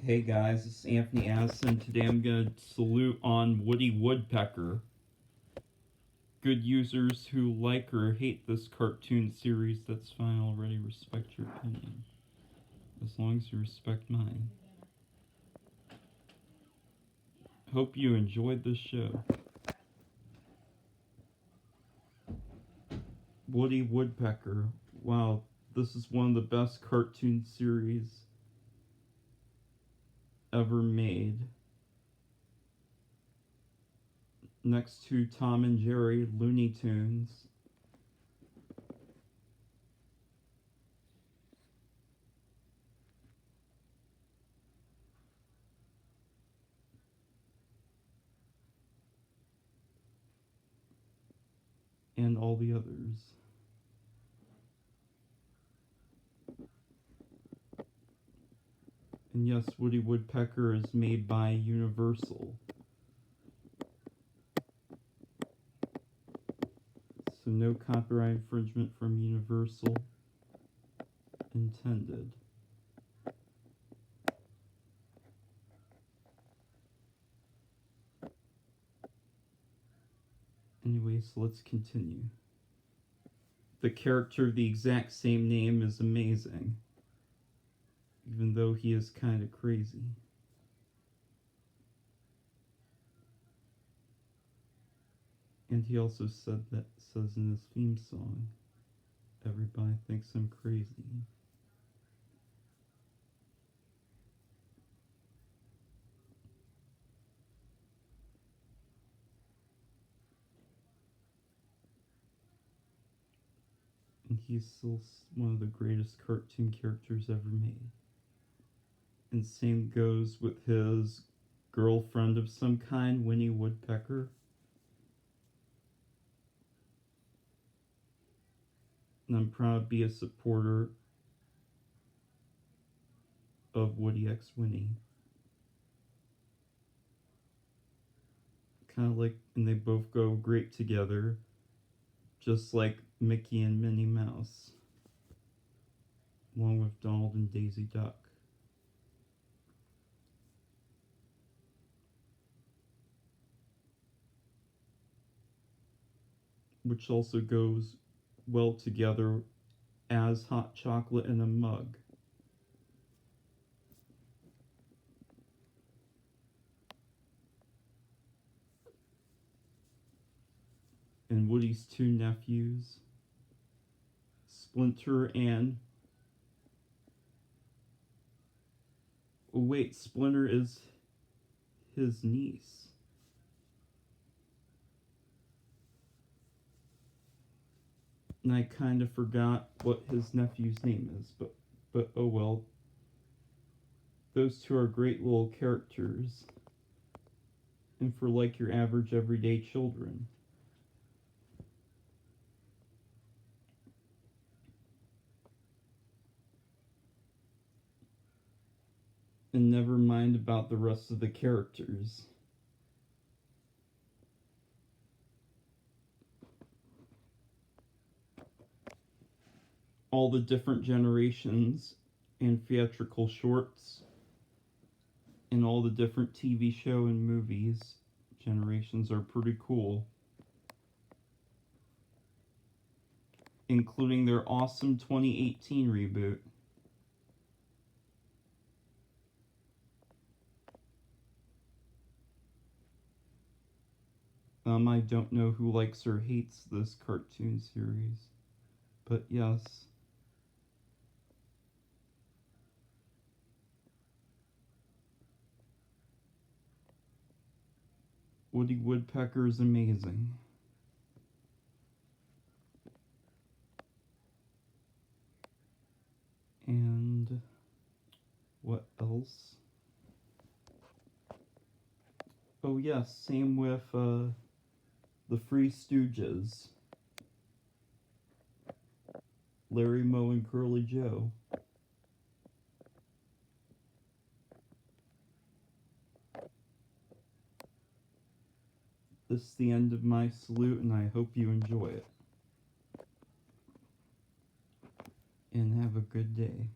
Hey guys, it's Anthony Addison. Today I'm going to salute on Woody Woodpecker. Good users who like or hate this cartoon series, that's fine, I'll already respect your opinion. As long as you respect mine. Hope you enjoyed this show. Woody Woodpecker. Wow, this is one of the best cartoon series ever made. Next to Tom and Jerry, Looney Tunes. And all the others. And yes, Woody Woodpecker is made by Universal. So no copyright infringement from Universal intended. Anyway, so let's continue. The character of the exact same name is amazing, even though he is kind of crazy. And he also says in his theme song, everybody thinks I'm crazy. And he's still one of the greatest cartoon characters ever made. And same goes with his girlfriend of some kind, Woody Woodpecker. And I'm proud to be a supporter of Woody x Winnie. Kind of like, and they both go great together, just like Mickey and Minnie Mouse, along with Donald and Daisy Duck. Which also goes well together as hot chocolate in a mug. And Woody's two nephews, Splinter and... Oh wait, Splinter is his niece. And I kind of forgot what his nephew's name is, but oh well. Those two are great little characters. And for like your average everyday children. And never mind about the rest of the characters. All the different generations and theatrical shorts and all the different TV show and movies generations are pretty cool, including their awesome 2018 reboot. I don't know who likes or hates this cartoon series, but yes. Woody Woodpecker is amazing. And what else? Oh yes, same with the Three Stooges. Larry, Moe, and Curly Joe. This is the end of my salute, and I hope you enjoy it. And have a good day.